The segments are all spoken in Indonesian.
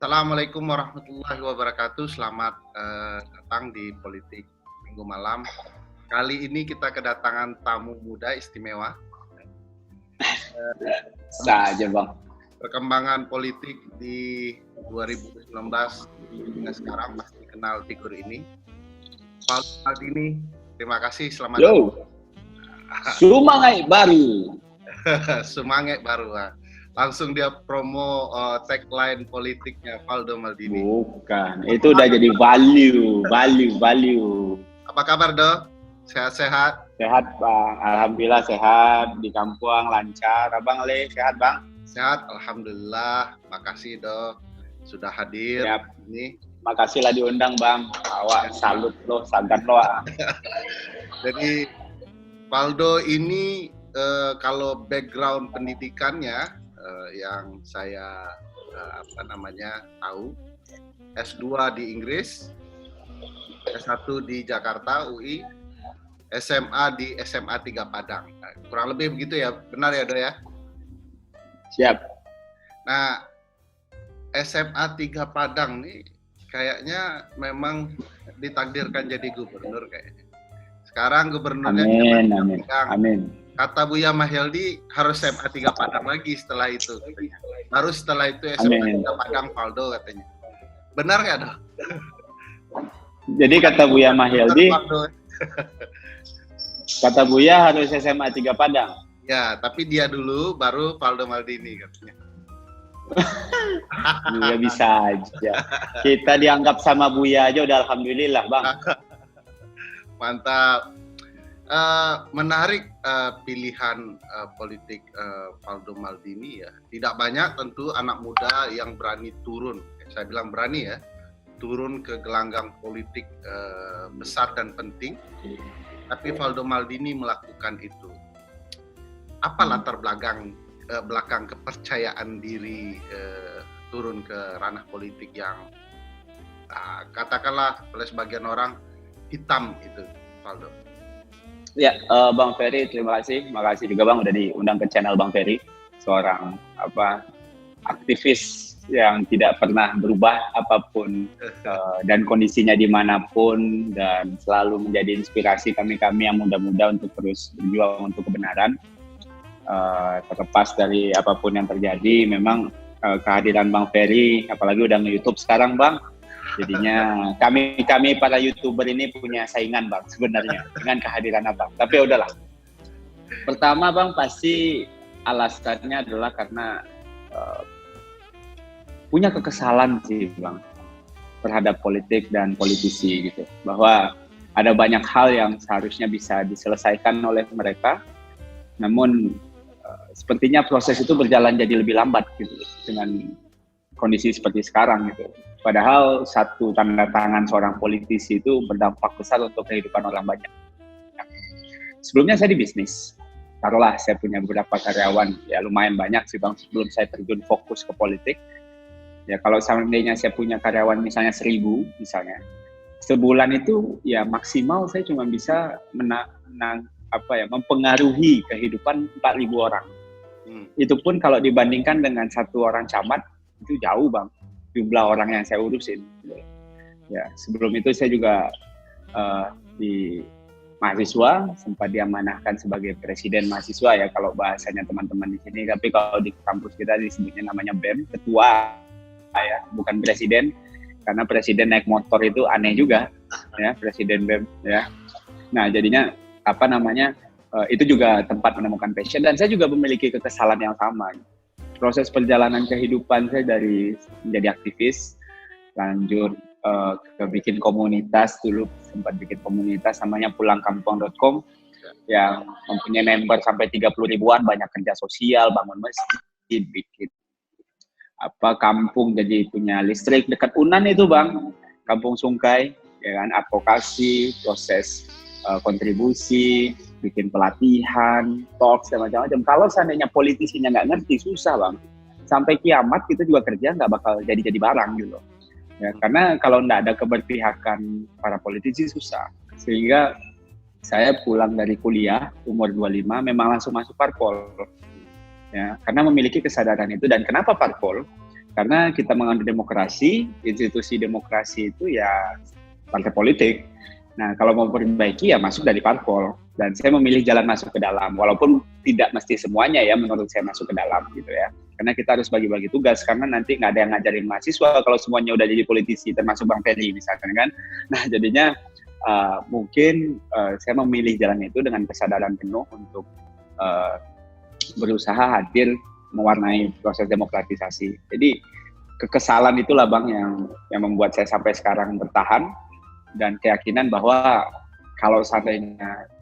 Assalamualaikum warahmatullahi wabarakatuh. Selamat datang di Politik Minggu Malam. Kali ini kita kedatangan tamu muda istimewa. Saja bang. Perkembangan politik di 2019 hingga sekarang masih kenal figur ini. Pak Maldini, terima kasih. Selamat datang. Semangat baru. Semangat baru. Langsung dia promo tagline politiknya Valdo Maldini. Bukan, itu udah jadi value. Apa kabar, Do? Sehat-sehat? Sehat, Bang. Alhamdulillah sehat. Di kampung lancar. Abang Le, sehat, Bang? Sehat, alhamdulillah. Makasih, Do. Sudah hadir. Siap. Ini. Makasih lah diundang, Bang. Awak salut lo, sangat lo. Jadi, Valdo ini kalau background pendidikannya yang saya tahu, S2 di Inggris, S1 di Jakarta UI, SMA di SMA 3 Padang. Nah, kurang lebih begitu ya, benar ya, Do ya? Siap. Nah, SMA 3 Padang nih kayaknya memang ditakdirkan jadi gubernur kayaknya. Sekarang gubernurnya Amin. Kata Buya Mahyeldi harus SMA 3 Padang lagi setelah itu katanya. Baru setelah itu SMA 3 Padang Valdo katanya. Benar nggak, Do? Jadi kata Buya Mahyeldi, kata Buya harus SMA 3 Padang. Ya, tapi dia dulu baru Valdo Maldini katanya. Buya bisa aja. Kita dianggap sama Buya aja udah alhamdulillah, Bang. Mantap. Menarik pilihan politik Valdo Maldini ya. Tidak banyak tentu anak muda yang berani turun. Saya bilang berani ya, turun ke gelanggang politik besar dan penting. Tapi Valdo Maldini melakukan itu. Apa latar belakang kepercayaan diri turun ke ranah politik yang katakanlah oleh sebagian orang hitam itu, Valdo? Ya, Bang Ferry, terima kasih. Makasih juga Bang udah diundang ke channel Bang Ferry. Seorang aktivis yang tidak pernah berubah apapun dan kondisinya dimanapun, dan selalu menjadi inspirasi kami-kami yang muda-muda untuk terus berjuang untuk kebenaran. Terlepas dari apapun yang terjadi, memang kehadiran Bang Ferry, apalagi udah nge-YouTube sekarang Bang, jadinya kami para YouTuber ini punya saingan Bang sebenarnya dengan kehadiran Abang. Tapi udahlah. Pertama Bang, pasti alasannya adalah karena punya kekesalan sih Bang terhadap politik dan politisi gitu. Bahwa ada banyak hal yang seharusnya bisa diselesaikan oleh mereka, namun sepertinya proses itu berjalan jadi lebih lambat gitu dengan kondisi seperti sekarang gitu. Padahal satu tanda tangan seorang politisi itu berdampak besar untuk kehidupan orang banyak. Sebelumnya saya di bisnis. Taruhlah saya punya beberapa karyawan, ya lumayan banyak sih Bang sebelum saya terjun fokus ke politik. Ya kalau seandainya saya punya karyawan misalnya 1.000 misalnya, sebulan itu ya maksimal saya cuma bisa mempengaruhi kehidupan 4.000 orang. Itu pun kalau dibandingkan dengan satu orang camat itu jauh Bang jumlah orang yang saya urusin. Ya, sebelum itu saya juga di mahasiswa sempat diamanahkan sebagai presiden mahasiswa ya kalau bahasanya teman-teman di sini. Tapi kalau di kampus kita disebutnya namanya BEM, ketua ya, bukan presiden. Karena presiden naik motor itu aneh juga ya, presiden BEM ya. Nah, jadinya itu juga tempat menemukan passion, dan saya juga memiliki kekesalan yang sama. Proses perjalanan kehidupan saya dari menjadi aktivis, lanjut ke bikin komunitas, dulu sempat bikin komunitas namanya pulangkampung.com yang mempunyai member sampai 30 ribuan, banyak kerja sosial, bangun masjid, bikin kampung jadi punya listrik dekat Unan itu Bang, Kampung Sungkai, ya kan, advokasi, proses kontribusi, bikin pelatihan, talks, dan macam-macam. Kalau seandainya politisinya nggak ngerti, susah Bang. Sampai kiamat kita juga kerja nggak bakal jadi barang gitu. Ya, karena kalau nggak ada keberpihakan para politisi susah. Sehingga saya pulang dari kuliah umur 25 memang langsung masuk parpol. Ya, karena memiliki kesadaran itu. Dan kenapa parpol? Karena kita menganut demokrasi, institusi demokrasi itu ya partai politik. Nah, kalau mau perbaiki ya masuk dari parpol. Dan saya memilih jalan masuk ke dalam, walaupun tidak mesti semuanya ya menurut saya masuk ke dalam gitu ya. Karena kita harus bagi-bagi tugas, karena nanti nggak ada yang ngajarin mahasiswa kalau semuanya udah jadi politisi, termasuk Bang Ferry misalkan kan. Nah, jadinya mungkin saya memilih jalan itu dengan kesadaran penuh untuk berusaha hadir mewarnai proses demokratisasi. Jadi kekesalan itulah Bang yang membuat saya sampai sekarang bertahan, dan keyakinan bahwa kalau seandainya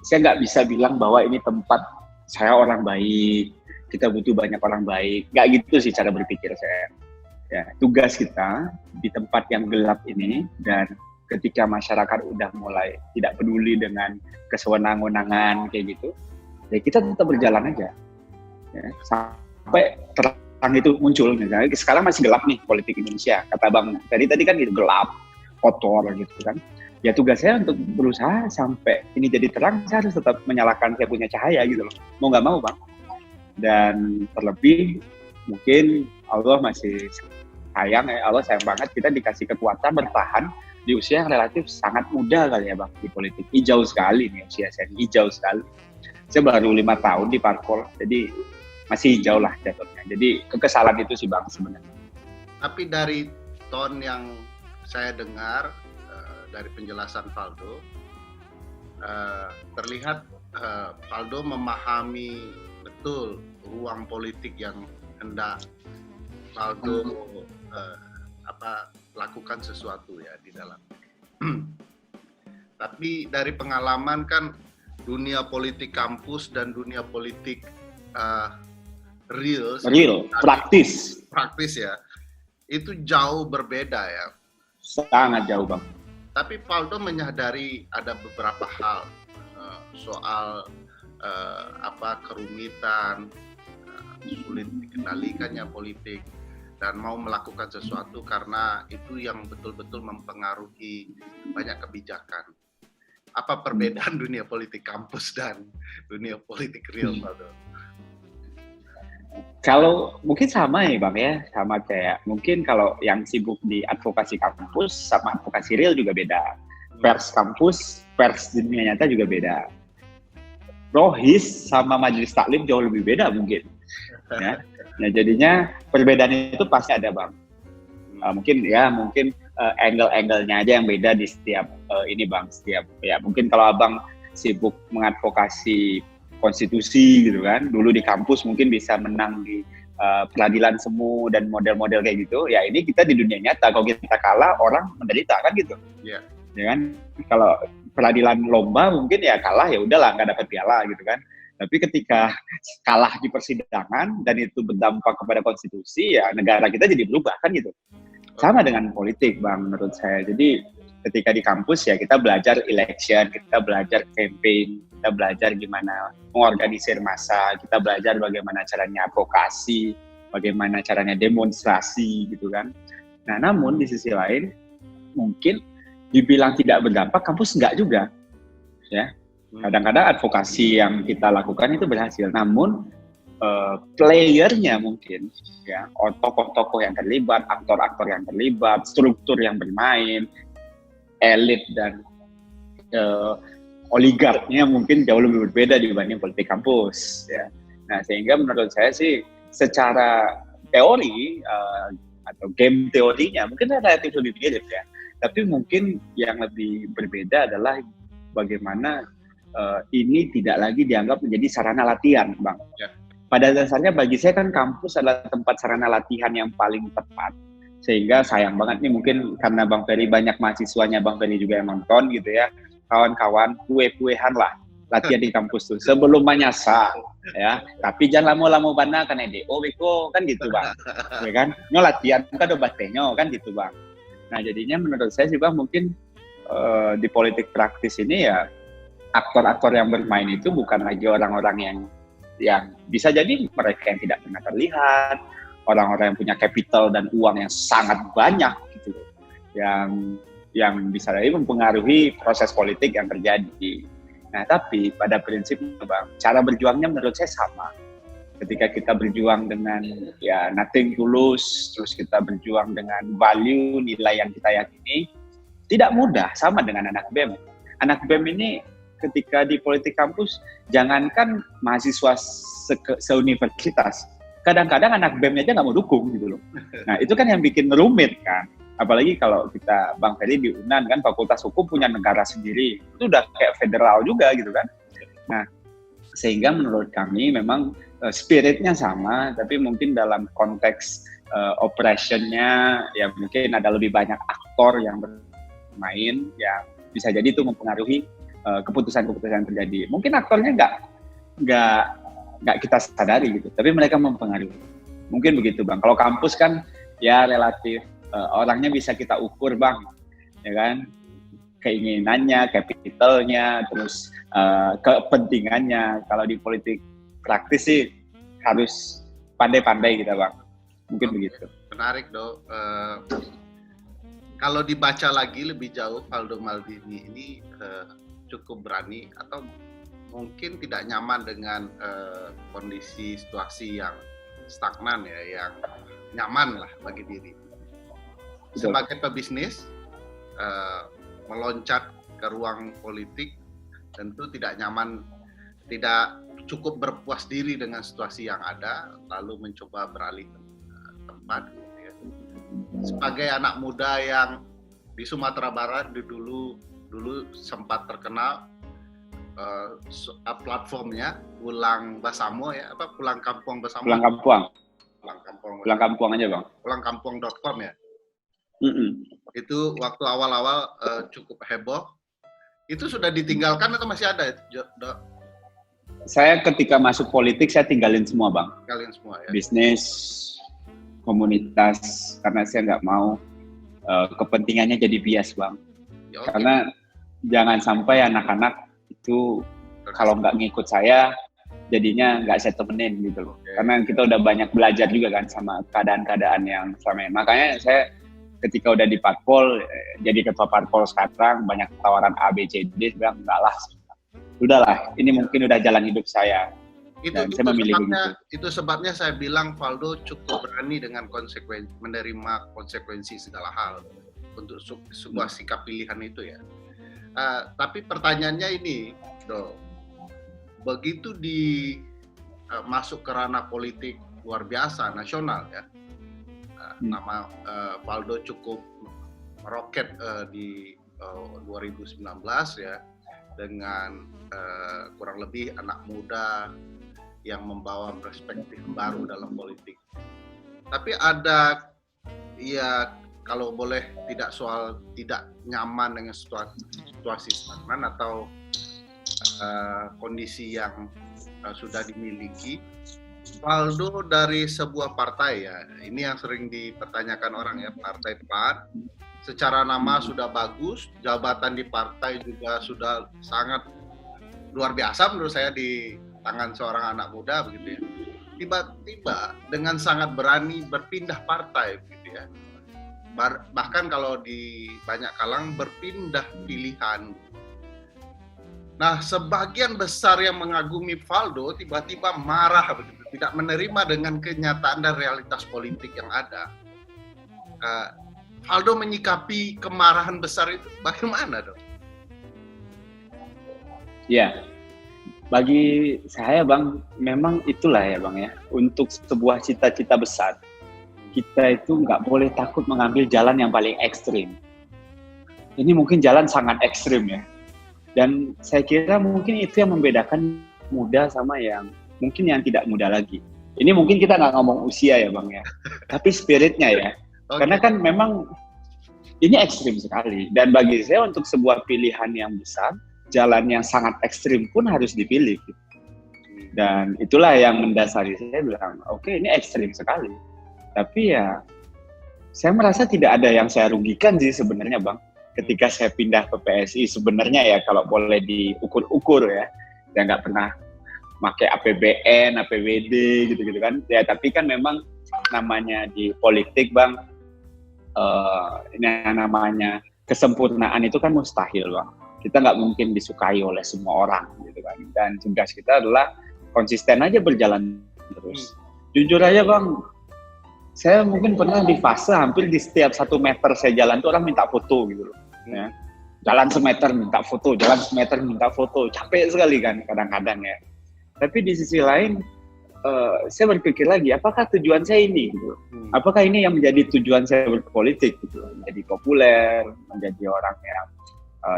saya nggak bisa bilang bahwa ini tempat saya orang baik, kita butuh banyak orang baik, nggak gitu sih cara berpikir saya. Ya, tugas kita di tempat yang gelap ini, dan ketika masyarakat udah mulai tidak peduli dengan kesewenang-wenangan kayak gitu, ya kita tetap berjalan aja. Ya, sampai terang itu muncul. Misalnya sekarang masih gelap nih politik Indonesia, kata Bang tadi kan gitu, gelap, kotor gitu kan. Ya tugas saya untuk berusaha sampai ini jadi terang, saya harus tetap menyalakan saya punya cahaya gitu loh, mau nggak mau Bang. Dan terlebih mungkin Allah masih sayang ya, Allah sayang banget kita dikasih kekuatan bertahan di usia yang relatif sangat muda kali ya Bang di politik. Hijau sekali nih usia saya, hijau sekali. Saya baru 5 tahun di parpol, jadi masih hijau lah jatuhnya. Jadi kekesalan itu sih Bang sebenarnya. Tapi dari tone yang saya dengar dari penjelasan Valdo, terlihat Valdo memahami betul ruang politik yang hendak Valdo lakukan sesuatu ya di dalam. Tapi dari pengalaman kan dunia politik kampus dan dunia politik real, praktis ya, itu jauh berbeda ya. Sangat jauh Bang. Tapi Valdo menyadari ada beberapa hal soal kerumitan, sulit dikendalikannya politik, dan mau melakukan sesuatu karena itu yang betul-betul mempengaruhi banyak kebijakan. Apa perbedaan dunia politik kampus dan dunia politik real, Valdo? Kalau mungkin sama ya Bang ya, sama kayak mungkin kalau yang sibuk di advokasi kampus sama advokasi real juga beda. Pers kampus, pers dunia nyata juga beda. Rohis sama majelis taklim jauh lebih beda mungkin. Ya. Nah jadinya perbedaan itu pasti ada Bang. Mungkin angle-angle-nya aja yang beda di setiap ini Bang. Setiap ya mungkin kalau Abang sibuk mengadvokasi konstitusi gitu kan, dulu di kampus mungkin bisa menang di peradilan semu dan model-model kayak gitu. Ya ini kita di dunia nyata, kalau kita kalah orang menderita kan gitu. Yeah. Ya kan, kalau peradilan lomba mungkin ya kalah ya udahlah nggak dapat piala gitu kan. Tapi ketika kalah di persidangan dan itu berdampak kepada konstitusi, ya negara kita jadi berubah kan gitu. Sama dengan politik Bang menurut saya. Jadi ketika di kampus ya kita belajar election, kita belajar campaign, kita belajar gimana mengorganisir massa, kita belajar bagaimana caranya advokasi, bagaimana caranya demonstrasi gitu kan. Nah namun di sisi lain mungkin dibilang tidak berdampak, kampus enggak juga ya. Kadang-kadang advokasi yang kita lakukan itu berhasil, namun playernya mungkin ya, tokoh-tokoh yang terlibat, aktor-aktor yang terlibat, struktur yang bermain, elit dan oligarknya mungkin jauh lebih berbeda dibanding politik kampus ya. Nah sehingga menurut saya sih secara teori atau game teorinya mungkin relatif lebih mirip ya, tapi mungkin yang lebih berbeda adalah bagaimana ini tidak lagi dianggap menjadi sarana latihan Bang ya. Pada dasarnya bagi saya kan kampus adalah tempat sarana latihan yang paling tepat. Sehingga sayang banget nih mungkin karena Bang Ferry banyak mahasiswanya, Bang Ferry juga yang nonton gitu ya, kawan-kawan kue-kuehan lah latihan di kampus tuh sebelum menyasar ya, tapi jangan lama-lama bana kan weko kan gitu Bang ya kan, nyo latihan kan obat tenyo kan gitu Bang. Nah jadinya menurut saya sih Bang mungkin di politik praktis ini ya aktor-aktor yang bermain itu bukan lagi orang-orang yang bisa jadi mereka yang tidak pernah terlihat, orang-orang yang punya capital dan uang yang sangat banyak gitu, yang bisa jadi mempengaruhi proses politik yang terjadi. Nah, tapi pada prinsipnya Bang, cara berjuangnya menurut saya sama. ketika kita berjuang dengan ya nothing tulus, terus kita berjuang dengan value, nilai yang kita yakini, tidak mudah. Sama dengan anak BEM. Anak BEM ini ketika di politik kampus, jangankan mahasiswa seuniversitas, kadang-kadang anak BEM aja nggak mau dukung gitu loh. Nah itu kan yang bikin rumit kan. Apalagi kalau kita, Bang Ferry di UNAN kan, Fakultas Hukum punya negara sendiri, itu udah kayak federal juga gitu kan. Nah sehingga menurut kami memang spiritnya sama, tapi mungkin dalam konteks operationnya ya mungkin ada lebih banyak aktor yang bermain, yang bisa jadi itu mempengaruhi keputusan-keputusan yang terjadi. Mungkin aktornya nggak kita sadari gitu, tapi mereka mempengaruhi. Mungkin begitu Bang. Kalau kampus kan ya relatif orangnya bisa kita ukur Bang, ya kan? Keinginannya, capitalnya, terus kepentingannya. Kalau di politik praktis sih harus pandai-pandai kita Bang. Mungkin begitu. Menarik Dok. Kalau dibaca lagi lebih jauh, Faldo Maldini ini cukup berani atau mungkin tidak nyaman dengan kondisi situasi yang stagnan ya, yang nyaman lah bagi diri. Sebagai pebisnis, meloncat ke ruang politik tentu tidak nyaman, tidak cukup berpuas diri dengan situasi yang ada, lalu mencoba beralih tempat. Gitu ya. Sebagai anak muda yang di Sumatera Barat dulu sempat terkenal platformnya Pulang Basamo ya, Pulang Kampung Basamo. Pulang Kampung aja Bang. Pulangkampung.com ya. Itu waktu awal-awal cukup heboh. Itu sudah ditinggalkan atau masih ada, Dok? Saya ketika masuk politik saya tinggalin semua Bang. Tinggalin semua ya. Bisnis, komunitas, karena saya nggak mau kepentingannya jadi bias Bang. Ya, okay. Karena jangan sampai anak-anak itu kalau nggak ngikut saya jadinya nggak saya temenin gitu loh. Okay. Karena kita udah banyak belajar juga kan sama keadaan-keadaan yang selama ini. Makanya saya ketika udah di Parpol, jadi ketua Parpol sekarang, banyak tawaran A, B, C, D, saya bilang enggak lah. Udahlah, ini mungkin udah jalan hidup saya. Dan saya memilih begitu. Itu sebabnya saya bilang Faldo cukup berani dengan menerima konsekuensi segala hal untuk sebuah sikap pilihan itu ya. Tapi pertanyaannya ini, Dok, begitu masuk ke ranah politik luar biasa nasional ya, nama Faldo cukup meroket di 2019 ya, dengan kurang lebih anak muda yang membawa perspektif baru dalam politik. Tapi ada ya, kalau boleh tidak nyaman dengan situasi stagnan atau kondisi yang sudah dimiliki. Faldo dari sebuah partai ya, ini yang sering dipertanyakan orang ya, Partai PAN. Secara nama sudah bagus, jabatan di partai juga sudah sangat luar biasa menurut saya di tangan seorang anak muda begitu ya. Tiba-tiba dengan sangat berani berpindah partai begitu ya. Bahkan kalau di banyak kalangan berpindah pilihan. Nah, sebagian besar yang mengagumi Faldo tiba-tiba marah begitu, tidak menerima dengan kenyataan dan realitas politik yang ada. Faldo menyikapi kemarahan besar itu bagaimana, Dok? Ya, bagi saya Bang, memang itulah ya Bang ya, untuk sebuah cita-cita besar, kita itu nggak boleh takut mengambil jalan yang paling ekstrim. Ini mungkin jalan sangat ekstrim ya. Dan saya kira mungkin itu yang membedakan muda sama yang mungkin yang tidak muda lagi. Ini mungkin kita nggak ngomong usia ya Bang ya, tapi spiritnya ya. Okay. Karena kan memang ini ekstrim sekali. Dan bagi saya untuk sebuah pilihan yang besar, jalan yang sangat ekstrim pun harus dipilih. Dan itulah yang mendasari saya bilang, oke, ini ekstrim sekali. Tapi ya, saya merasa tidak ada yang saya rugikan sih sebenarnya Bang. Ketika saya pindah ke PSI sebenarnya ya, kalau boleh diukur-ukur ya, saya nggak pernah pakai APBN, APBD gitu-gitu kan. Ya tapi kan memang namanya di politik Bang, ini namanya kesempurnaan itu kan mustahil Bang. Kita nggak mungkin disukai oleh semua orang gitu kan. Dan tugas kita adalah konsisten aja berjalan terus. Jujur aja Bang, saya mungkin pernah di fase hampir di setiap 1 meter saya jalan tuh orang minta foto gitu loh. Ya. Jalan semeter minta foto, jalan semeter minta foto, capek sekali kan kadang-kadang ya. Tapi di sisi lain, saya berpikir lagi, apakah tujuan saya ini? Gitu? Apakah ini yang menjadi tujuan saya berpolitik? Gitu? Menjadi populer, menjadi orang yang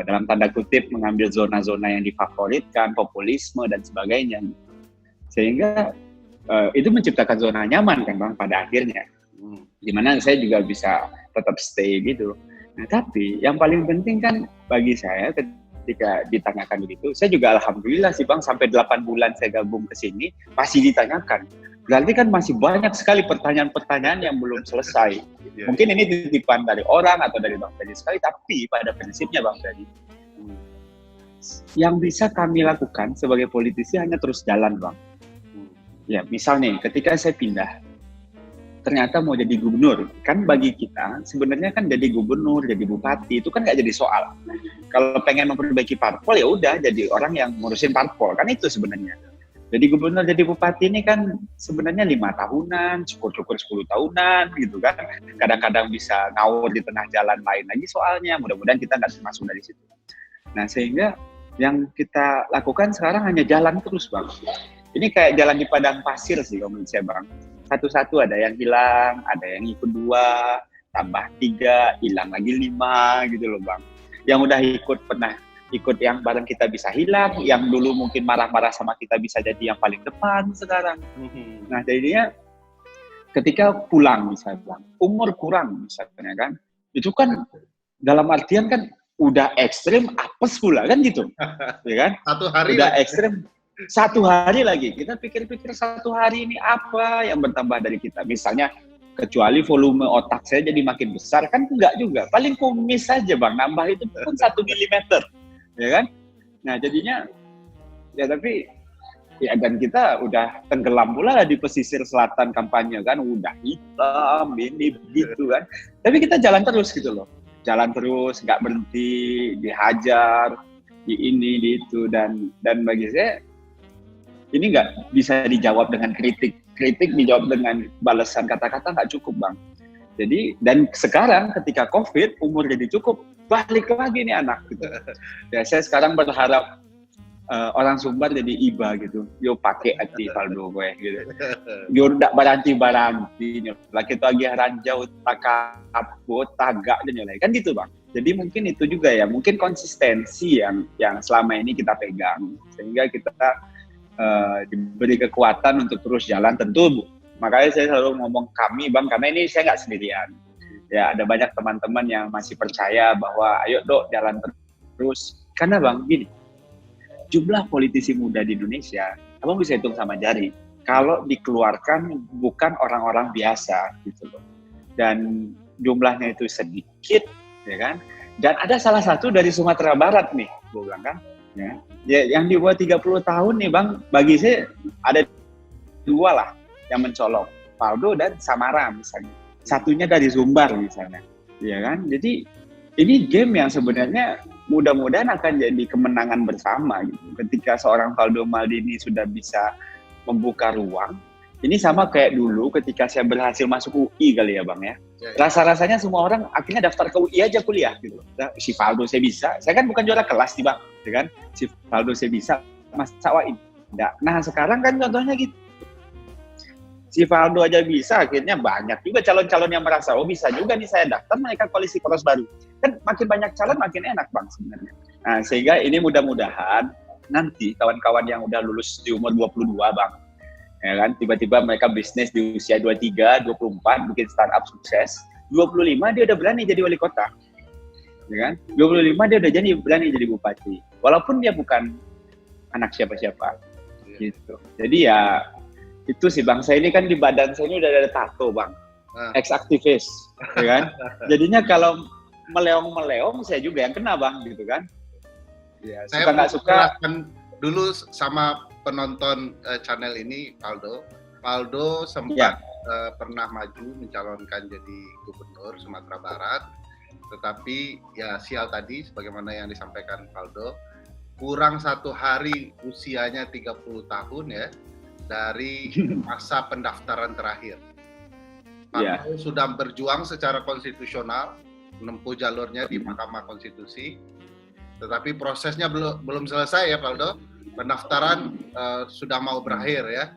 dalam tanda kutip mengambil zona-zona yang difavoritkan, populisme dan sebagainya. Sehingga itu menciptakan zona nyaman kan Bang pada akhirnya, dimana saya juga bisa tetap stay gitu. Nah tapi yang paling penting kan bagi saya ketika ditanyakan begitu, saya juga alhamdulillah sih Bang sampai 8 bulan saya gabung ke sini masih ditanyakan. Berarti kan masih banyak sekali pertanyaan-pertanyaan yang belum selesai. Mungkin ini titipan dari orang atau dari Bang Ferry sekali, tapi pada prinsipnya Bang Ferry, yang bisa kami lakukan sebagai politisi hanya terus jalan Bang. Ya, misal nih, ketika saya pindah, ternyata mau jadi gubernur, kan bagi kita sebenarnya kan jadi gubernur, jadi bupati itu kan nggak jadi soal. Kalau pengen memperbaiki parpol ya udah jadi orang yang ngurusin parpol, kan itu sebenarnya. Jadi gubernur, jadi bupati ini kan sebenarnya 5 tahunan, syukur-syukur 10 tahunan gitu kan. Kadang-kadang bisa ngawur di tengah jalan lain lagi soalnya, mudah-mudahan kita nggak termasuk dari situ. Nah sehingga yang kita lakukan sekarang hanya jalan terus Bang. Ini kayak jalan di padang pasir sih kalau menurut saya Bang. Satu-satu ada yang hilang, ada yang ikut 2, tambah 3, hilang lagi 5 gitu loh Bang. Yang udah pernah ikut yang bareng kita bisa hilang, yang dulu mungkin marah-marah sama kita bisa jadi yang paling depan sekarang. Nah jadinya ketika pulang misalnya Bang, umur kurang misalnya kan, itu kan dalam artian kan udah ekstrim apes pula kan gitu. Ya kan? 1 hari udah ekstrim. 1 hari lagi, kita pikir-pikir 1 hari ini apa yang bertambah dari kita. Misalnya, kecuali volume otak saya jadi makin besar, kan enggak juga. Paling kumis saja Bang, nambah itu pun 1 milimeter. Ya kan? Nah jadinya, ya tapi, ya dan kita udah tenggelam pula lah di pesisir selatan kampanye kan, udah hitam, ini, begitu kan. Tapi kita jalan terus gitu loh. Jalan terus, nggak berhenti, dihajar, di ini, di itu. Dan bagi saya, ini nggak bisa dijawab dengan kritik. Kritik dijawab dengan balasan kata-kata nggak cukup Bang. Jadi, dan sekarang ketika COVID, umur jadi cukup, balik lagi nih anak gitu. Ya saya sekarang berharap orang Sumbar jadi iba gitu. Yo pakai hati Faldo gue gitu. Yo ndak baranti-baranti. Laki itu lagi ranjau, takaput, tagak, dan lain-lain. Kan gitu Bang. Jadi mungkin itu juga ya, mungkin konsistensi yang selama ini kita pegang. Sehingga kita diberi kekuatan untuk terus jalan tentu. Makanya saya selalu ngomong kami Bang, karena ini saya nggak sendirian. Ya ada banyak teman-teman yang masih percaya bahwa ayo Dok jalan terus. Karena Bang gini, jumlah politisi muda di Indonesia, Abang bisa hitung sama jari. Kalau dikeluarkan bukan orang-orang biasa gitu loh. Dan jumlahnya itu sedikit, ya kan? Dan ada salah satu dari Sumatera Barat nih, gue bilang kan. Ya, yang di bawah 30 tahun nih Bang, bagi saya ada 2 lah yang mencolok, Faldo dan Samara misalnya. Satunya dari Sumbar misalnya, ya kan? Jadi ini game yang sebenarnya mudah-mudahan akan jadi kemenangan bersama gitu. Ketika seorang Faldo Maldini sudah bisa membuka ruang, ini sama kayak dulu ketika saya berhasil masuk UI kali ya Bang ya. Rasa-rasanya semua orang akhirnya daftar ke UI aja kuliah gitu. Si Faldo saya bisa, saya kan bukan juara kelas nih Bang, ya kan? Si Faldo saya bisa, Mas Sawain enggak. Nah sekarang kan contohnya gitu. Si Faldo aja bisa, akhirnya banyak juga calon-calon yang merasa, oh bisa juga nih saya daftar mereka koalisi poros baru. Kan makin banyak calon makin enak Bang sebenarnya. Nah sehingga ini mudah-mudahan nanti kawan-kawan yang udah lulus di umur 22 Bang, ya kan, tiba-tiba mereka bisnis di usia 23, 24, bikin startup sukses, 25 dia udah berani jadi wali kota, ya kan, 25 dia udah berani jadi bupati, walaupun dia bukan anak siapa-siapa, gitu. Jadi ya, itu sih Bang, saya ini kan di badan saya ini udah ada tato Bang, ex-aktivis, ya kan, jadinya kalau meleong-meleong saya juga yang kena Bang, gitu kan. Ya, saya suka nggak suka. Dulu sama penonton channel ini, Faldo sempat pernah maju mencalonkan jadi gubernur Sumatera Barat, tetapi ya sial tadi, sebagaimana yang disampaikan Faldo, kurang 1 hari usianya 30 tahun ya, dari masa pendaftaran terakhir. Faldo sudah berjuang secara konstitusional, menempuh jalurnya di Mahkamah Konstitusi, tetapi prosesnya belum selesai ya Faldo. Pendaftaran sudah mau berakhir ya.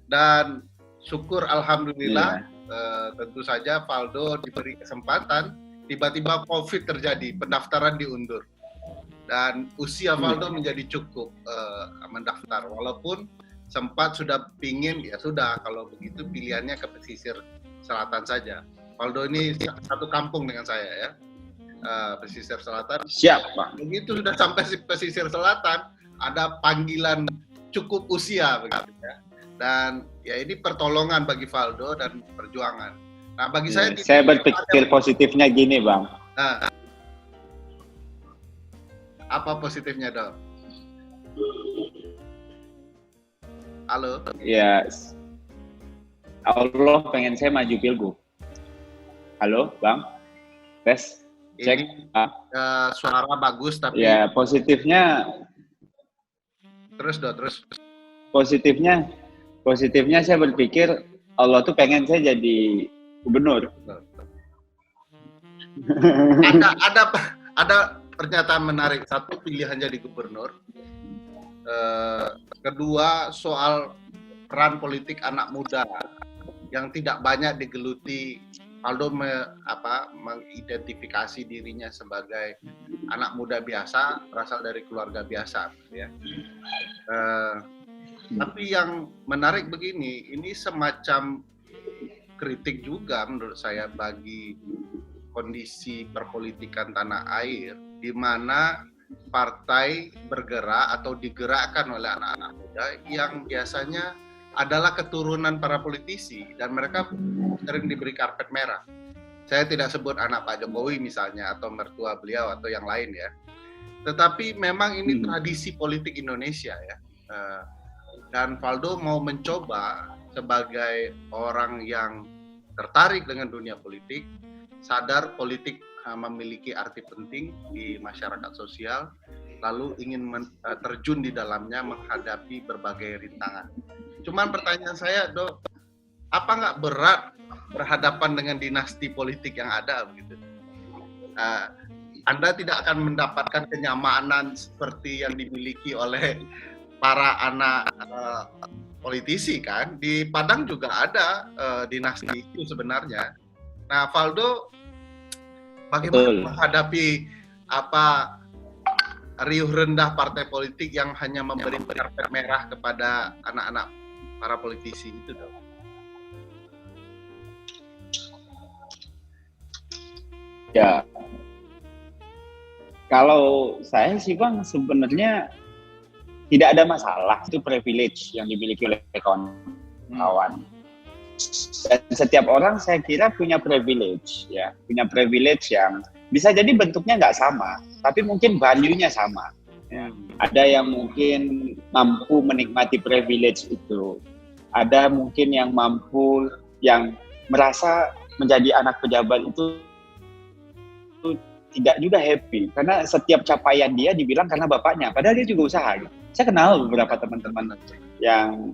Dan syukur alhamdulillah tentu saja Faldo diberi kesempatan, tiba-tiba COVID terjadi, pendaftaran diundur. Dan usia Faldo menjadi cukup mendaftar, walaupun sempat sudah pingin, ya sudah kalau begitu pilihannya ke pesisir selatan saja. Faldo ini satu kampung dengan saya ya, pesisir selatan. Siap Pak. Begitu sudah sampai pesisir selatan, ada panggilan cukup usia begitu ya. Dan ya ini pertolongan bagi Faldo dan perjuangan. Nah bagi saya berpikir positifnya gini Bang. Nah, apa positifnya Dok? Halo? Ya, Allah pengen saya maju pilgub. Halo, Bang? Tes, cek. Suara bagus, tapi... Ya, positifnya... Terus. Positifnya saya berpikir Allah tuh pengen saya jadi gubernur. Ada pernyataan menarik. Satu, pilihan jadi gubernur. Kedua, soal peran politik anak muda yang tidak banyak digeluti. Faldo mengidentifikasi dirinya sebagai anak muda biasa, berasal dari keluarga biasa, ya. Tapi yang menarik begini, ini semacam kritik juga menurut saya bagi kondisi perpolitikan tanah air, di mana partai bergerak atau digerakkan oleh anak-anak muda yang biasanya adalah keturunan para politisi dan mereka sering diberi karpet merah. Saya tidak sebut anak Pak Jokowi misalnya atau mertua beliau atau yang lain ya. Tetapi memang ini tradisi politik Indonesia ya. Dan Faldo mau mencoba sebagai orang yang tertarik dengan dunia politik, sadar politik memiliki arti penting di masyarakat sosial, lalu ingin terjun di dalamnya menghadapi berbagai rintangan. Cuman pertanyaan saya, Dok, apa nggak berat berhadapan dengan dinasti politik yang ada begitu? Anda tidak akan mendapatkan kenyamanan seperti yang dimiliki oleh para anak politisi kan? Di Padang juga ada dinasti itu sebenarnya. Nah, Faldo, bagaimana menghadapi riuh rendah partai politik yang hanya memberi karpet merah kepada anak-anak para politisi itu, Dok? Ya, kalau saya sih Bang sebenarnya tidak ada masalah, itu privilege yang dimiliki oleh kawan-kawan. Dan setiap orang saya kira punya privilege, ya, punya privilege yang bisa jadi bentuknya nggak sama, tapi mungkin value-nya sama. Ya. Ada yang mungkin mampu menikmati privilege itu, ada mungkin yang mampu, yang merasa menjadi anak pejabat itu tidak juga happy, karena setiap capaian dia dibilang karena bapaknya, padahal dia juga usaha. Gitu. Saya kenal beberapa teman-teman yang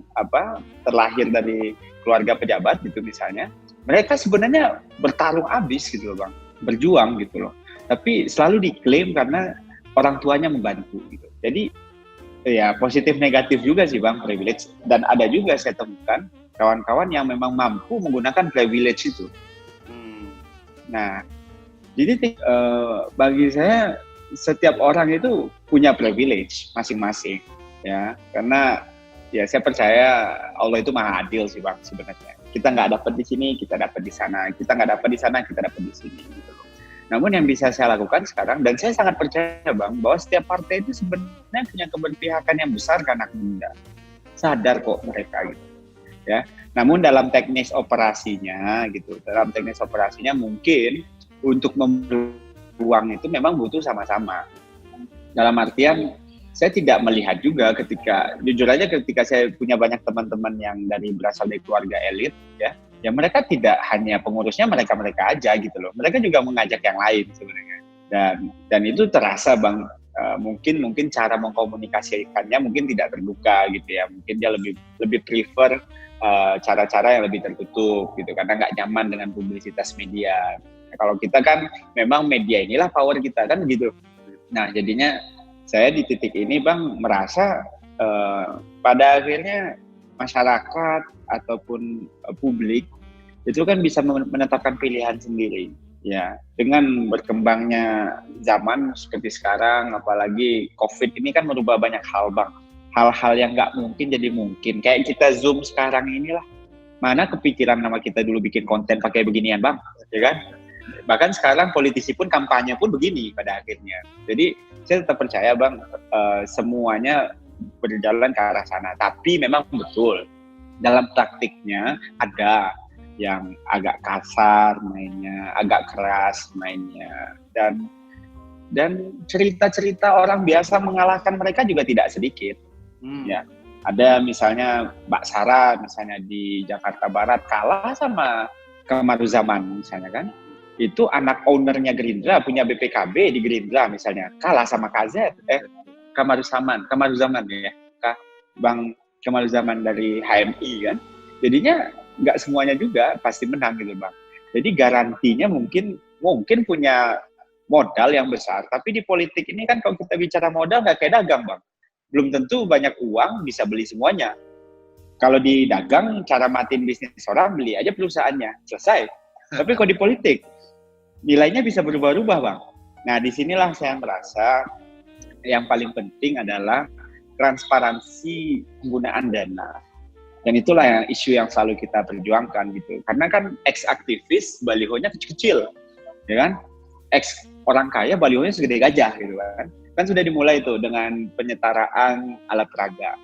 terlahir dari keluarga pejabat gitu misalnya, mereka sebenarnya bertarung habis gitu loh Bang, berjuang gitu loh, tapi selalu diklaim karena orang tuanya membantu gitu. Jadi ya positif negatif juga sih Bang privilege, dan ada juga saya temukan kawan-kawan yang memang mampu menggunakan privilege itu. Nah, jadi bagi saya setiap orang itu punya privilege masing-masing ya, karena ya saya percaya Allah itu maha adil sih Bang sebenarnya. Kita nggak dapat di sini, kita dapat di sana. Kita nggak dapat di sana, kita dapat di sini. Gitu loh. Namun yang bisa saya lakukan sekarang, dan saya sangat percaya Bang, bahwa setiap partai itu sebenarnya punya keberpihakan yang besar ke anak muda. Sadar kok mereka gitu. Ya. Namun dalam teknis operasinya gitu, mungkin untuk membuang itu memang butuh sama-sama. Dalam artian saya tidak melihat juga jujur aja ketika saya punya banyak teman-teman yang berasal dari keluarga elit ya mereka tidak hanya pengurusnya mereka aja gitu loh. Mereka juga mengajak yang lain sebenarnya. Dan itu terasa Bang mungkin cara mengkomunikasikannya mungkin tidak terbuka gitu ya, mungkin dia lebih prefer cara-cara yang lebih tertutup gitu karena nggak nyaman dengan publisitas media. Nah, kalau kita kan memang media inilah power kita kan gitu. Nah jadinya saya di titik ini Bang merasa pada akhirnya masyarakat ataupun publik itu kan bisa menetapkan pilihan sendiri. Ya, dengan berkembangnya zaman seperti sekarang, apalagi COVID ini kan merubah banyak hal, Bang. Hal-hal yang nggak mungkin jadi mungkin. Kayak kita Zoom sekarang inilah. Mana kepikiran nama kita dulu bikin konten pakai beginian, Bang? Ya kan? Bahkan sekarang politisi pun kampanye pun begini pada akhirnya. Jadi saya tetap percaya, Bang, semuanya berjalan ke arah sana. Tapi memang betul, dalam praktiknya ada yang agak kasar mainnya, agak keras mainnya, dan cerita-cerita orang biasa mengalahkan mereka juga tidak sedikit. Ya, ada misalnya Mbak Sarah misalnya di Jakarta Barat kalah sama Kamaruzaman misalnya kan, itu anak ownernya Gerindra punya BPKB di Gerindra misalnya kalah sama Kamaruzaman ya, Bang Kamaruzaman dari HMI kan, jadinya nggak semuanya juga pasti menang gitu Bang. Jadi garantinya mungkin punya modal yang besar, tapi di politik ini kan kalau kita bicara modal nggak kayak dagang Bang. Belum tentu banyak uang bisa beli semuanya. Kalau di dagang cara matiin bisnis orang beli aja perusahaannya selesai. Tapi kalau di politik nilainya bisa berubah-ubah Bang. Nah disinilah saya merasa yang paling penting adalah transparansi penggunaan dana. Dan itulah yang isu yang selalu kita perjuangkan gitu. Karena kan ex-aktivis balihonya kecil-kecil, ya kan? Ex orang kaya balihonya segede gajah gitu kan. Kan sudah dimulai itu dengan penyetaraan alat peraga.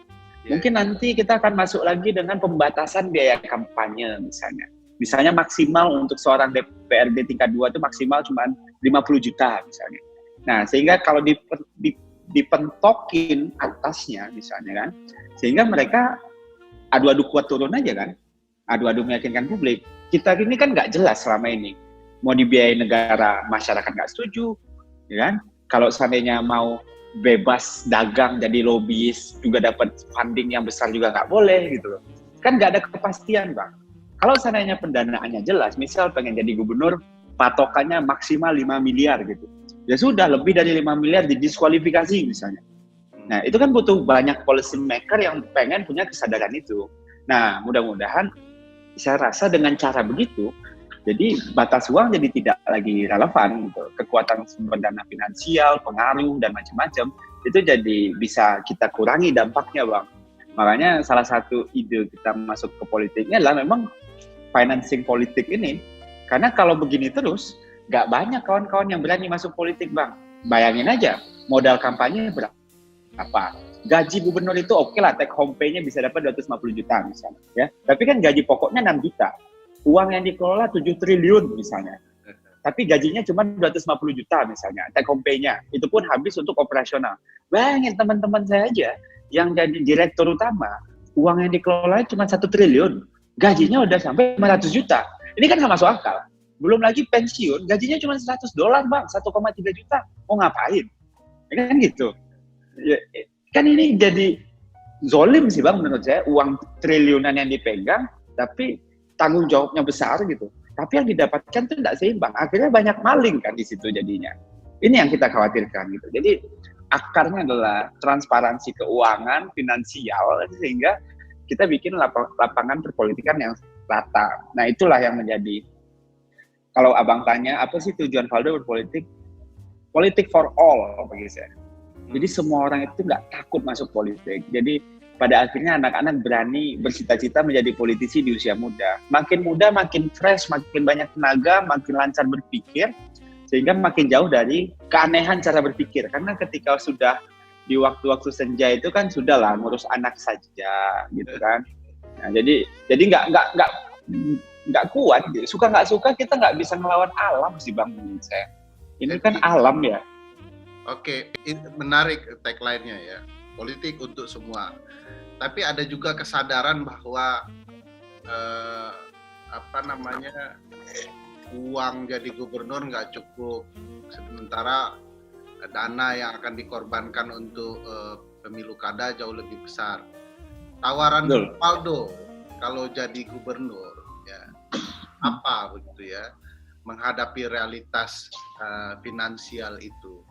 Mungkin nanti kita akan masuk lagi dengan pembatasan biaya kampanye misalnya. Misalnya maksimal untuk seorang DPRD tingkat 2 itu maksimal cuma 50 juta misalnya. Nah, sehingga kalau dipentokin atasnya misalnya kan, sehingga mereka adu-adu kuat turun aja kan, adu-adu meyakinkan publik. Kita ini kan nggak jelas selama ini, mau dibiayai negara, masyarakat nggak setuju, ya kan? Kalau seandainya mau bebas dagang jadi lobbyis juga dapat funding yang besar juga nggak boleh gitu loh. Kan nggak ada kepastian Bang. Kalau seandainya pendanaannya jelas, misal pengen jadi gubernur, patokannya maksimal 5 miliar gitu. Ya sudah, lebih dari 5 miliar didiskualifikasi misalnya. Nah, itu kan butuh banyak policy maker yang pengen punya kesadaran itu. Nah, mudah-mudahan saya rasa dengan cara begitu, jadi batas uang jadi tidak lagi relevan gitu. Kekuatan sumber dana finansial, pengaruh, dan macam-macam, itu jadi bisa kita kurangi dampaknya, Bang. Makanya salah satu ide kita masuk ke politiknya adalah memang financing politik ini. Karena kalau begini terus, nggak banyak kawan-kawan yang berani masuk politik, Bang. Bayangin aja, modal kampanye berapa? Gaji gubernur itu oke lah, take home pay-nya bisa dapat 250 juta misalnya, ya. Tapi kan gaji pokoknya 6 juta. Uang yang dikelola 7 triliun misalnya. Tapi gajinya cuma 250 juta misalnya, take home pay-nya. Itu pun habis untuk operasional. Bayangin teman-teman saya aja yang jadi direktur utama, uang yang dikelola cuma 1 triliun. Gajinya udah sampai 500 juta. Ini kan nggak masuk akal. Belum lagi pensiun, gajinya cuma $100 Bang, 1,3 juta. Mau ngapain? Ya kan gitu. Ya, kan ini jadi zolim sih Bang menurut saya, uang triliunan yang dipegang tapi tanggung jawabnya besar gitu, tapi yang didapatkan itu tidak seimbang, akhirnya banyak maling kan di situ jadinya. Ini yang kita khawatirkan gitu. Jadi akarnya adalah transparansi keuangan finansial sehingga kita bikin lapangan perpolitikan yang rata. Nah itulah yang menjadi, kalau Abang tanya apa sih tujuan Valdo berpolitik, politik for all bagi saya. Jadi semua orang itu nggak takut masuk politik. Jadi pada akhirnya anak-anak berani bercita-cita menjadi politisi di usia muda. Makin muda, makin fresh, makin banyak tenaga, makin lancar berpikir, sehingga makin jauh dari keanehan cara berpikir. Karena ketika sudah di waktu-waktu senja itu kan sudahlah ngurus anak saja, gitu kan. Nah, jadi nggak kuat. Gitu. Suka nggak suka kita nggak bisa melawan alam sih Bang menurut saya. Ini kan alam ya. Oke, menarik tagline-nya ya, politik untuk semua. Tapi ada juga kesadaran bahwa uang jadi gubernur nggak cukup. Sementara dana yang akan dikorbankan untuk pemilu kada jauh lebih besar. Tawaran Faldo kalau jadi gubernur, ya apa begitu ya, menghadapi realitas finansial itu,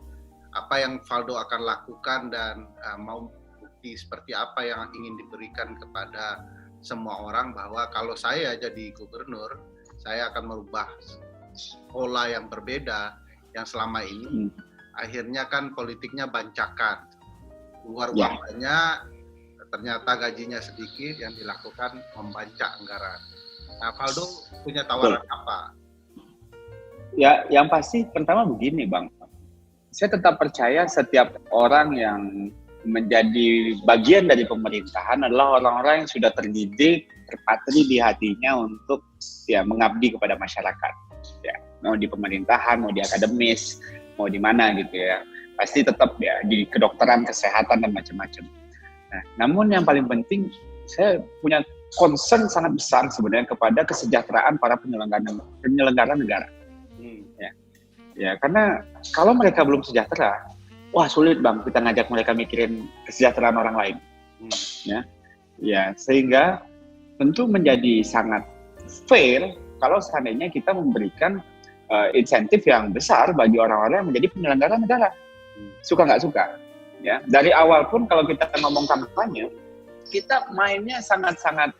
apa yang Faldo akan lakukan dan mau bukti seperti apa yang ingin diberikan kepada semua orang bahwa kalau saya jadi gubernur, saya akan merubah pola yang berbeda yang selama ini akhirnya kan politiknya bancakan, keluar uang banyak, ternyata gajinya sedikit, yang dilakukan membancak anggaran. Nah, Faldo punya tawaran apa? Ya, yang pasti pertama begini, Bang. Saya tetap percaya setiap orang yang menjadi bagian dari pemerintahan adalah orang-orang yang sudah terdidik, terpatri di hatinya untuk ya mengabdi kepada masyarakat. Ya, mau di pemerintahan, mau di akademis, mau di mana gitu ya. Pasti tetap ya di kedokteran, kesehatan dan macam-macam. Nah, namun yang paling penting, saya punya concern sangat besar sebenarnya kepada kesejahteraan para penyelenggara negara. Ya, karena kalau mereka belum sejahtera, wah sulit Bang kita ngajak mereka mikirin kesejahteraan orang lain. Ya, sehingga tentu menjadi sangat fair kalau seandainya kita memberikan insentif yang besar bagi orang-orang yang menjadi penyelenggara negara. Suka nggak suka. Ya, dari awal pun kalau kita ngomong kampanye, kita mainnya sangat-sangat,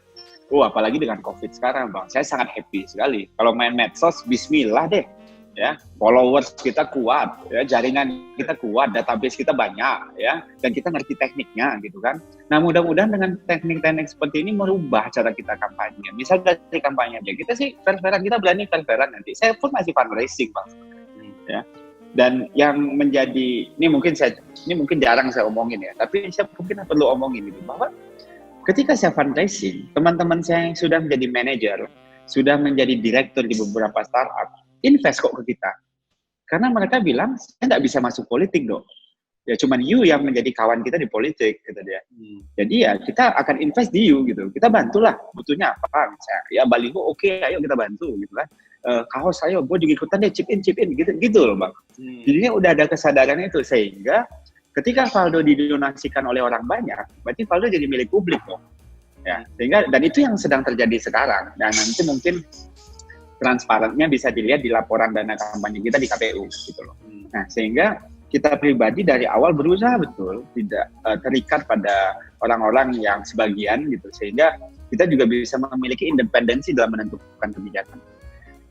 apalagi dengan COVID sekarang, Bang. Saya sangat happy sekali. Kalau main medsos, bismillah deh. Ya, followers kita kuat, ya, jaringan kita kuat, database kita banyak, ya, dan kita ngerti tekniknya, gitu kan. Nah, mudah-mudahan dengan teknik-teknik seperti ini merubah cara kita kampanye. Misal dari kampanye aja, kita sih fair-fairan, kita berani fair-fairan nanti. Saya pun masih fundraising, Bang. Ya. Dan yang menjadi, ini mungkin jarang saya omongin ya, tapi saya mungkin perlu omongin gitu, bahwa ketika saya fundraising, teman-teman saya yang sudah menjadi manajer, sudah menjadi direktur di beberapa startup, invest kok ke kita. Karena mereka bilang, saya nggak bisa masuk politik dong. Ya cuman you yang menjadi kawan kita di politik, kata dia. Jadi ya kita akan invest di you gitu. Kita bantulah, butuhnya apa? Misalnya, ya baliho oke, ayo kita bantu gitu kan. Kaos ayo, gue juga ikutan deh, chip in gitu loh Bang. Jadinya udah ada kesadaran itu, sehingga ketika Faldo didonasikan oleh orang banyak, berarti Faldo jadi milik publik dong. Ya, sehingga dan itu yang sedang terjadi sekarang, dan nanti mungkin transparannya bisa dilihat di laporan dana kampanye kita di KPU gitu loh. Nah, sehingga kita pribadi dari awal berusaha betul tidak terikat pada orang-orang yang sebagian gitu, sehingga kita juga bisa memiliki independensi dalam menentukan kebijakan.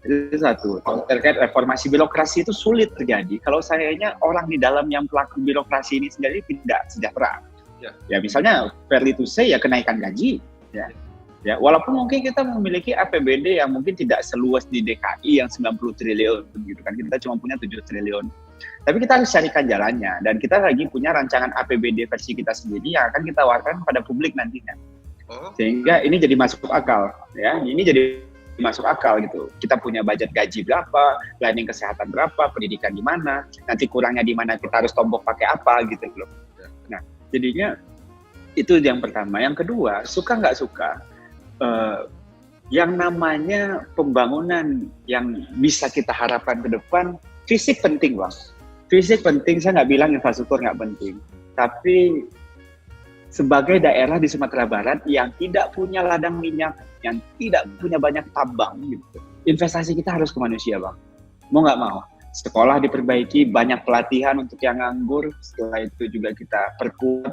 Itu satu. Terkait reformasi birokrasi itu sulit terjadi kalau sayanya orang di dalam yang pelaku birokrasi ini sendiri tidak sejahtera. Ya misalnya fairly to say ya kenaikan gaji, ya walaupun mungkin kita memiliki APBD yang mungkin tidak seluas di DKI yang 90 triliun gitu kan, kita cuma punya 7 triliun. Tapi kita harus carikan jalannya, dan kita lagi punya rancangan APBD versi kita sendiri yang akan kita tawarkan pada publik nantinya. Sehingga ini jadi masuk akal, ya. Ini jadi masuk akal gitu. Kita punya budget gaji berapa, planning kesehatan berapa, pendidikan di mana, nanti kurangnya di mana kita harus tombok pakai apa gitu loh. Nah, jadinya itu yang pertama. Yang kedua, suka nggak suka, yang namanya pembangunan yang bisa kita harapkan ke depan, fisik penting Bang. Fisik penting, saya nggak bilang infrastruktur nggak penting. Tapi sebagai daerah di Sumatera Barat yang tidak punya ladang minyak, yang tidak punya banyak tambang gitu, investasi kita harus ke manusia Bang. Mau nggak mau, sekolah diperbaiki, banyak pelatihan untuk yang nganggur. Setelah itu juga kita perkuat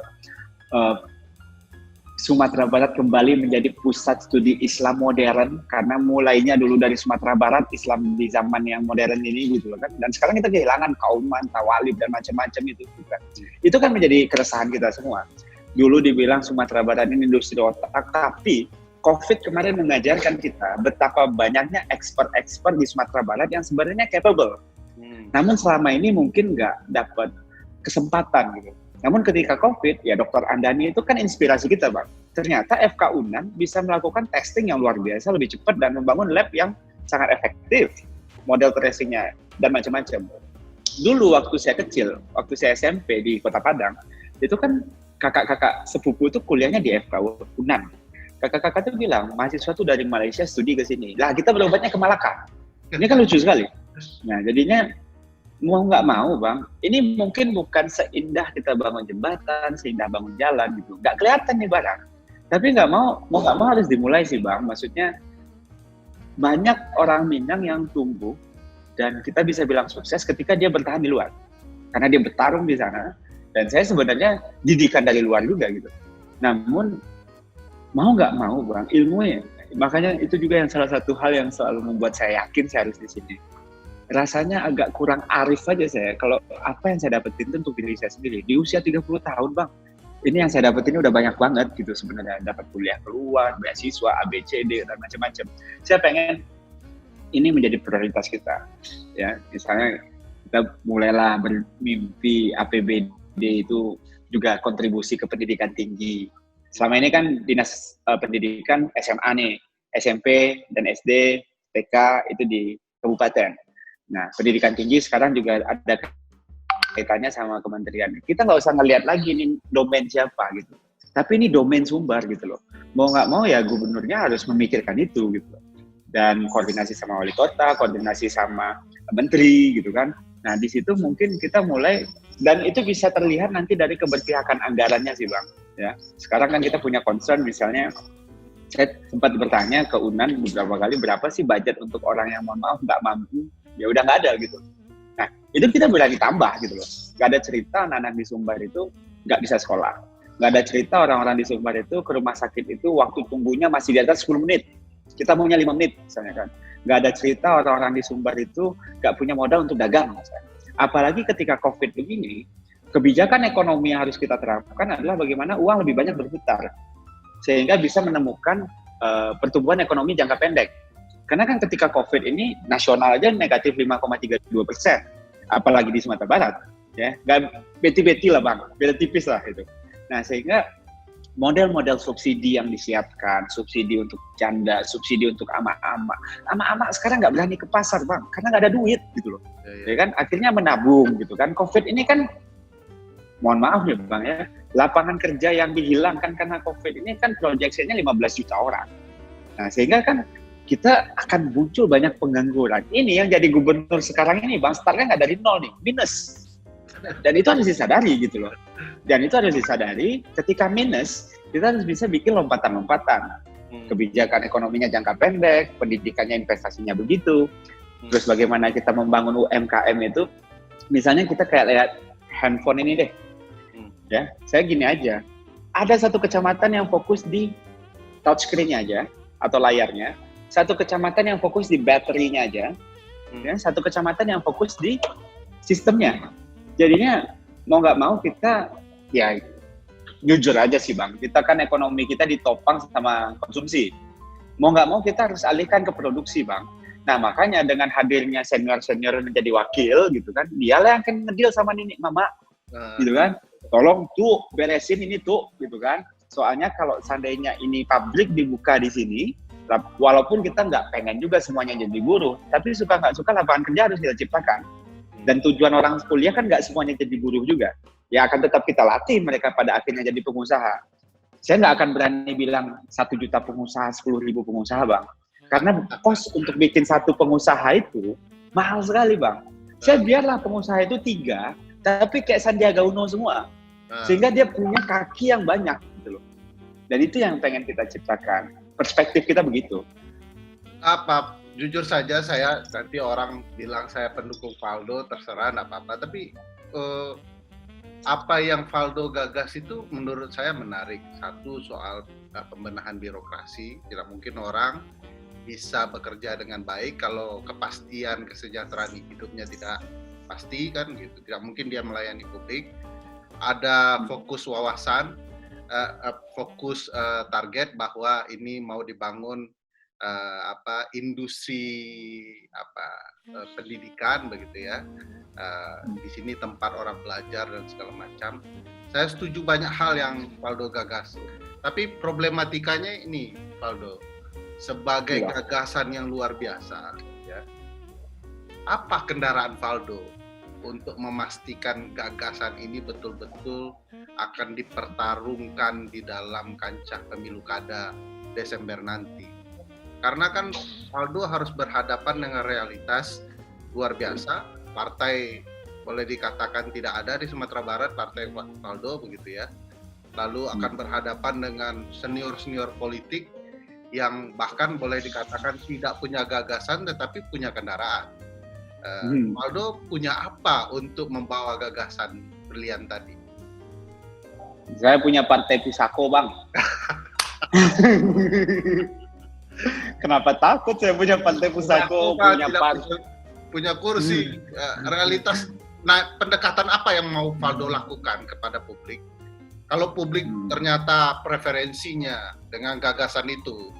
Sumatera Barat kembali menjadi pusat studi Islam modern, karena mulainya dulu dari Sumatera Barat, Islam di zaman yang modern ini gitu kan. Dan sekarang kita kehilangan kauman, tawalib dan macam-macam itu kan. Itu kan menjadi keresahan kita semua. Dulu dibilang Sumatera Barat ini industri otak, tapi COVID kemarin mengajarkan kita betapa banyaknya expert di Sumatera Barat yang sebenarnya capable. Namun selama ini mungkin nggak dapat kesempatan gitu. Namun ketika COVID, ya Dr. Andani itu kan inspirasi kita Bang. Ternyata FK UNAN bisa melakukan testing yang luar biasa, lebih cepat, dan membangun lab yang sangat efektif, model tracingnya, dan macam-macam. Dulu waktu saya kecil, waktu saya SMP di Kota Padang, itu kan kakak-kakak sepupu itu kuliahnya di FK UNAN. Kakak-kakak itu bilang, mahasiswa tuh dari Malaysia studi ke sini. Lah kita berobatnya ke Malaka. Ini kan lucu sekali. Nah jadinya mau nggak mau bang, ini mungkin bukan seindah kita bangun jembatan, seindah bangun jalan gitu, nggak kelihatan nih barang. Tapi nggak mau nggak mau harus dimulai sih bang. Maksudnya banyak orang Minang yang tumbuh dan kita bisa bilang sukses ketika dia bertahan di luar, karena dia bertarung di sana. Dan saya sebenarnya didikan dari luar juga gitu. Namun mau nggak mau bang, ilmunya, makanya itu juga yang salah satu hal yang selalu membuat saya yakin saya harus di sini. Rasanya agak kurang arif aja saya kalau apa yang saya dapetin itu untuk diri saya sendiri di usia 30 tahun bang. Ini yang saya dapetin udah banyak banget gitu sebenarnya, dapat kuliah keluar, beasiswa, ABCD dan macam-macam. Saya pengen ini menjadi prioritas kita ya. Misalnya kita mulailah bermimpi APBD itu juga kontribusi ke pendidikan tinggi. Selama ini kan dinas pendidikan SMA nih, SMP dan SD, TK itu di kabupaten. Nah, pendidikan tinggi sekarang juga ada kaitannya sama kementerian. Kita nggak usah ngelihat lagi ini domain siapa gitu. Tapi ini domain Sumbar gitu loh. Mau nggak mau ya gubernurnya harus memikirkan itu gitu loh. Dan koordinasi sama wali kota, koordinasi sama menteri gitu kan. Nah, di situ mungkin kita mulai, dan itu bisa terlihat nanti dari keberpihakan anggarannya sih Bang. Ya, sekarang kan kita punya concern misalnya, saya sempat bertanya ke UNAN beberapa kali berapa sih budget untuk orang yang mohon maaf nggak mampu, ya udah nggak ada gitu. Nah, itu kita berani tambah gitu loh. Nggak ada cerita anak-anak di Sumbar itu nggak bisa sekolah. Nggak ada cerita orang-orang di Sumbar itu ke rumah sakit itu waktu tunggunya masih di atas 10 menit. Kita maunya 5 menit misalnya kan. Nggak ada cerita orang-orang di Sumbar itu nggak punya modal untuk dagang misalnya. Apalagi ketika COVID begini, kebijakan ekonomi yang harus kita terapkan adalah bagaimana uang lebih banyak berputar. Sehingga bisa menemukan pertumbuhan ekonomi jangka pendek. Karena kan ketika COVID ini nasional aja negatif 5,32%, apalagi di Sumatera Barat, ya nggak beti-beti lah bang, beda tipis lah itu. Nah sehingga model-model subsidi yang disiapkan, subsidi untuk janda, subsidi untuk ama-ama sekarang nggak berani ke pasar bang, karena nggak ada duit gitu loh, ya kan akhirnya menabung gitu kan. COVID ini kan mohon maaf ya bang ya, lapangan kerja yang dihilangkan karena COVID ini kan proyeksinya 15 juta orang. Nah sehingga kan kita akan muncul banyak pengangguran. Ini yang jadi gubernur sekarang ini bang, startnya nggak dari nol nih, minus. Dan itu harus disadari gitu loh. Dan itu harus disadari ketika minus, kita harus bisa bikin lompatan-lompatan. Kebijakan ekonominya jangka pendek, pendidikannya investasinya begitu. Terus bagaimana kita membangun UMKM itu, misalnya kita kayak lihat handphone ini deh. Ya, saya gini aja, ada satu kecamatan yang fokus di touchscreen-nya aja atau layarnya, satu kecamatan yang fokus di baterinya aja, ya, satu kecamatan yang fokus di sistemnya. Jadinya mau nggak mau kita ya jujur aja sih bang, kita kan ekonomi kita ditopang sama konsumsi. Mau nggak mau kita harus alihkan ke produksi bang. Nah makanya dengan hadirnya senior-senior menjadi wakil gitu kan, dialah yang akan ngedeal sama nenek mama, gitu kan. Tolong tuh beresin ini tuh gitu kan. Soalnya kalau seandainya ini pabrik dibuka di sini, walaupun kita nggak pengen juga semuanya jadi buruh, tapi suka nggak suka lapangan kerja harus kita ciptakan. Dan tujuan orang kuliah kan nggak semuanya jadi buruh juga. Ya akan tetap kita latih mereka pada akhirnya jadi pengusaha. Saya nggak akan berani bilang 1 juta pengusaha, 10.000 pengusaha bang. Karena kos untuk bikin satu pengusaha itu mahal sekali bang. Saya biarlah pengusaha itu 3, tapi kayak Sandiaga Uno semua. Sehingga dia punya kaki yang banyak gitu loh. Dan itu yang pengen kita ciptakan. Perspektif kita begitu. Jujur saja saya nanti orang bilang saya pendukung Valdo, terserah nggak apa-apa. Tapi apa yang Valdo gagas itu menurut saya menarik. Satu soal pembenahan birokrasi. Tidak mungkin orang bisa bekerja dengan baik kalau kepastian kesejahteraan hidupnya tidak pasti kan gitu. Tidak mungkin dia melayani publik. Ada fokus wawasan, fokus target bahwa ini mau dibangun industri pendidikan begitu ya. Di sini tempat orang belajar dan segala macam. Saya setuju banyak hal yang Valdo gagas. Tapi problematikanya ini Valdo, sebagai gagasan yang luar biasa ya. Apa kendaraan Valdo untuk memastikan gagasan ini betul-betul akan dipertarungkan di dalam kancah pemilu kada Desember nanti? Karena kan Valdo harus berhadapan dengan realitas luar biasa. partai boleh dikatakan tidak ada di Sumatera Barat, partai Valdo begitu ya. Lalu akan berhadapan dengan senior-senior politik yang bahkan boleh dikatakan tidak punya gagasan tetapi punya kendaraan. Valdo punya apa untuk membawa gagasan brilian tadi? Saya punya partai Pusako, Bang. Kenapa takut saya punya partai Pusako, punya kursi. Realitas, nah pendekatan apa yang mau Valdo lakukan kepada publik? Kalau publik ternyata preferensinya dengan gagasan itu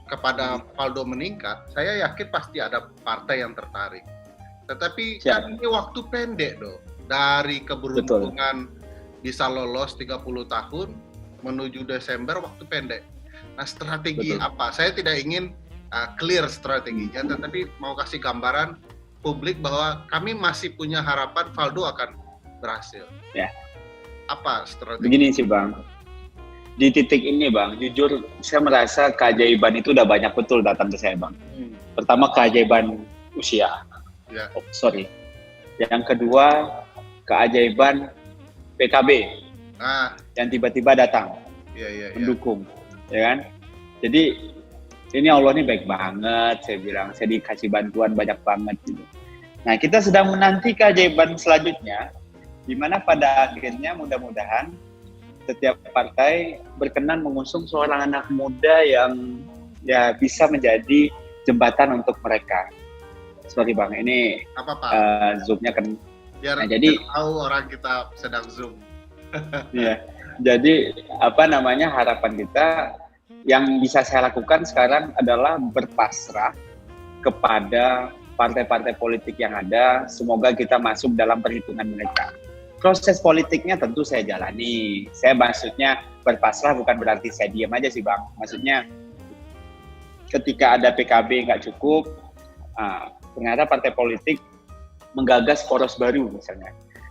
kepada Valdo meningkat, saya yakin pasti ada partai yang tertarik. Tetapi kan ini waktu pendek dari keberuntungan bisa lolos 30 tahun menuju Desember, waktu pendek. Nah, strategi apa? Saya tidak ingin clear strateginya, tetapi mau kasih gambaran publik bahwa kami masih punya harapan Valdo akan berhasil. Ya. Apa strategi? Begini sih, Bang. Di titik ini, Bang, jujur saya merasa keajaiban itu udah banyak betul datang ke saya, Bang. Pertama, keajaiban usia. Ya. Oh, sorry. Yang kedua, keajaiban PKB yang tiba-tiba datang mendukung, ya kan? Jadi ini Allah ini baik banget, saya bilang. Saya dikasih bantuan banyak banget gitu. Nah, kita sedang menanti keajaiban selanjutnya, di mana pada akhirnya mudah-mudahan setiap partai berkenan mengusung seorang anak muda yang ya bisa menjadi jembatan untuk mereka. Sorry Bang, ini Zoom-nya kan. Biar jadi tahu orang kita sedang Zoom. Iya. Jadi harapan kita yang bisa saya lakukan sekarang adalah berpasrah kepada partai-partai politik yang ada. Semoga kita masuk dalam perhitungan mereka. Proses politiknya tentu saya jalani. Saya maksudnya berpasrah bukan berarti saya diam aja sih Bang. Maksudnya ketika ada PKB nggak cukup, ternyata partai politik menggagas poros baru misalnya.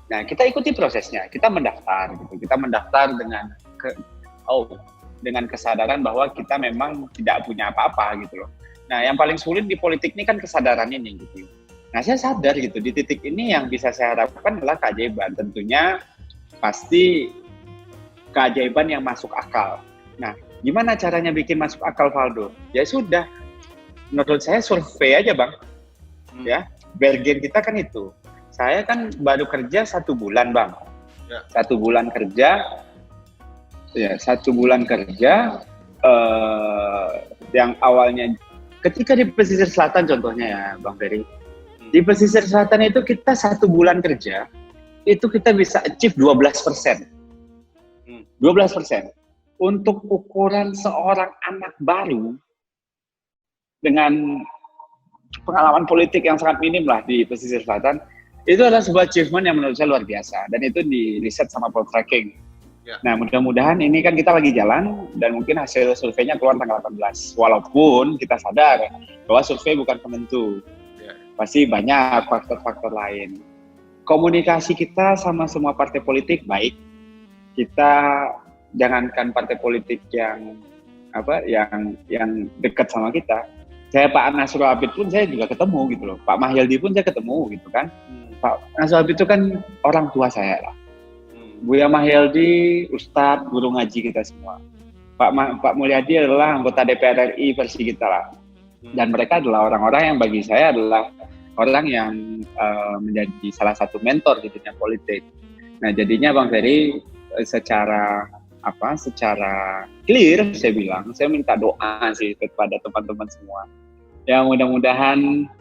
Nah, kita ikuti prosesnya. Kita mendaftar gitu. Kita mendaftar dengan kesadaran bahwa kita memang tidak punya apa-apa gitu loh. Nah, yang paling sulit di politik ini kan kesadaran ini gitu. Nah, saya sadar gitu, di titik ini yang bisa saya harapkan adalah keajaiban. Tentunya pasti keajaiban yang masuk akal. Nah, gimana caranya bikin masuk akal Valdo? Ya sudah, menurut saya survei aja Bang. Ya, bargain kita kan itu. Saya kan baru kerja 1 bulan Bang. Ya. 1 bulan kerja, ya 1 bulan kerja, yang awalnya ketika di pesisir selatan contohnya ya Bang Ferry. Di pesisir selatan itu kita 1 bulan kerja, itu kita bisa achieve 12%. 12%. Untuk ukuran seorang anak baru, dengan pengalaman politik yang sangat minim lah di pesisir selatan, itu adalah sebuah achievement yang menurut saya luar biasa. Dan itu di riset sama Poltreking. Ya. Nah, mudah-mudahan ini kan kita lagi jalan, dan mungkin hasil surveinya keluar tanggal 18. Walaupun kita sadar bahwa survei bukan penentu. Pasti banyak faktor-faktor lain. Komunikasi kita sama semua partai politik baik. Kita jangankan partai politik yang dekat sama kita. Saya Pak Nasrul Habib pun saya juga ketemu gitu loh. Pak Mahyildi pun saya ketemu gitu kan. Pak Nasrul Habib itu kan orang tua saya lah. Buya Mahyildi, Ustadz, guru ngaji kita semua. Pak Mulyadi adalah anggota DPR RI versi kita lah. Dan mereka adalah orang-orang yang bagi saya adalah orang yang menjadi salah satu mentor di dunia politik. Nah, jadinya Bang Ferry secara clear saya bilang, saya minta doa sih kepada teman-teman semua. Ya mudah-mudahan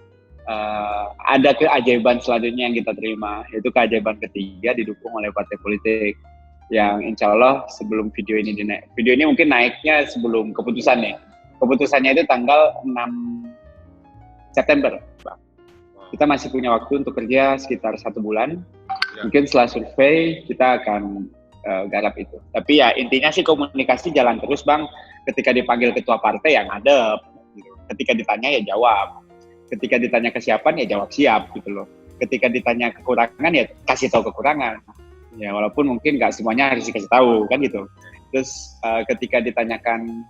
ada keajaiban selanjutnya yang kita terima, yaitu keajaiban ketiga didukung oleh partai politik. Yang insya Allah sebelum video ini mungkin naiknya sebelum keputusannya. Keputusannya itu tanggal 6 September, Bang. Kita masih punya waktu untuk kerja sekitar 1 bulan. Ya. Mungkin setelah survei kita akan garap itu. Tapi ya intinya sih komunikasi jalan terus Bang. Ketika dipanggil ketua partai yang ngadep. Gitu. Ketika ditanya ya jawab. Ketika ditanya kesiapan ya jawab siap gitu loh. Ketika ditanya kekurangan ya kasih tahu kekurangan. Ya walaupun mungkin nggak semuanya harus dikasih tahu kan gitu. Terus ketika ditanyakan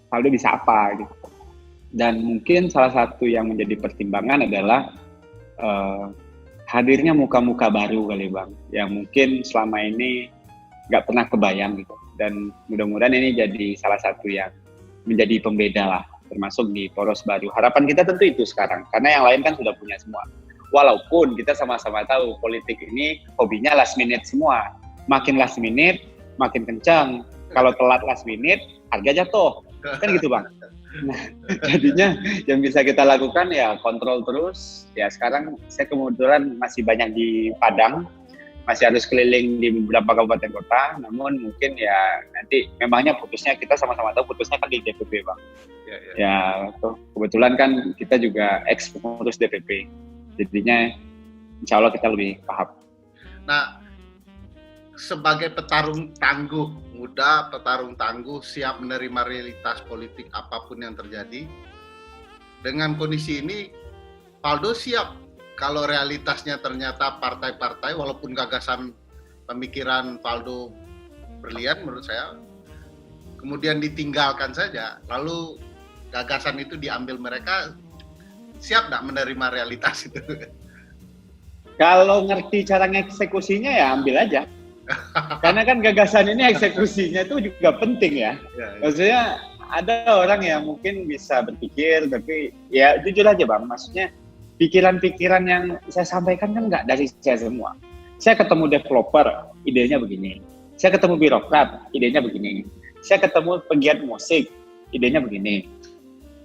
Valdo bisa apa gitu. Dan mungkin salah satu yang menjadi pertimbangan adalah hadirnya muka-muka baru kali Bang, yang mungkin selama ini nggak pernah kebayang gitu. Dan mudah-mudahan ini jadi salah satu yang menjadi pembeda lah, termasuk di poros baru. Harapan kita tentu itu sekarang, karena yang lain kan sudah punya semua. Walaupun kita sama-sama tahu politik ini hobinya last minute semua. Makin last minute, makin kencang. Kalau telat last minute, harga jatuh. Kan gitu Bang. Nah, jadinya yang bisa kita lakukan ya kontrol terus. Ya sekarang saya kebetulan masih banyak di Padang, masih harus keliling di beberapa kabupaten kota. Namun mungkin ya nanti memangnya putusnya kita sama-sama tahu putusnya kan di DPP Bang. Ya tuh, kebetulan kan kita juga ex pengurus DPP. Jadinya insya Allah kita lebih paham. Nah, sebagai petarung tangguh, muda, petarung tangguh, siap menerima realitas politik apapun yang terjadi. Dengan kondisi ini, Faldo siap kalau realitasnya ternyata partai-partai, walaupun gagasan pemikiran Faldo brilian menurut saya, kemudian ditinggalkan saja, lalu gagasan itu diambil mereka, siap nggak menerima realitas itu? Kalau ngerti cara eksekusinya ya ambil aja. Karena kan gagasan ini eksekusinya itu juga penting ya. Maksudnya ada orang yang mungkin bisa berpikir, tapi ya jujur aja Bang, maksudnya pikiran-pikiran yang saya sampaikan kan nggak dari saya semua. Saya ketemu developer, idenya begini. Saya ketemu birokrat, idenya begini. Saya ketemu pegiat musik, idenya begini.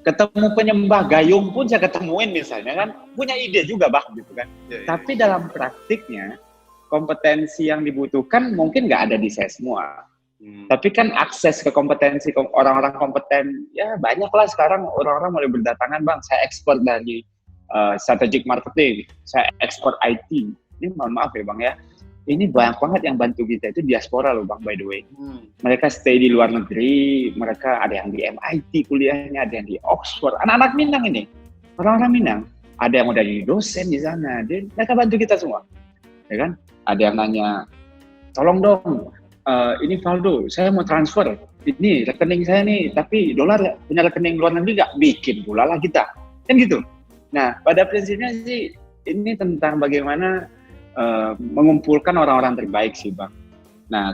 Ketemu penyembah gayung pun saya ketemuin misalnya kan, punya ide juga Bang gitu kan. Tapi dalam praktiknya, kompetensi yang dibutuhkan mungkin nggak ada di saya semua. Tapi kan akses ke kompetensi orang-orang kompeten, ya banyak lah sekarang orang-orang mulai berdatangan Bang. Saya ekspor dari strategic marketing, saya ekspor IT. Ini mohon maaf ya Bang ya, ini banyak banget yang bantu kita itu diaspora loh Bang by the way. Mereka stay di luar negeri, mereka ada yang di MIT kuliahnya, ada yang di Oxford. Anak-anak Minang ini, orang-orang Minang, ada yang udah jadi dosen di sana. Mereka bantu kita semua, ya kan? Ada yang nanya, tolong dong, ini Faldo, saya mau transfer, ini rekening saya nih, tapi dolar punya rekening luar negeri nggak? Bikin pula lah kita, kan gitu. Nah, pada prinsipnya sih, ini tentang bagaimana mengumpulkan orang-orang terbaik sih Bang. Nah,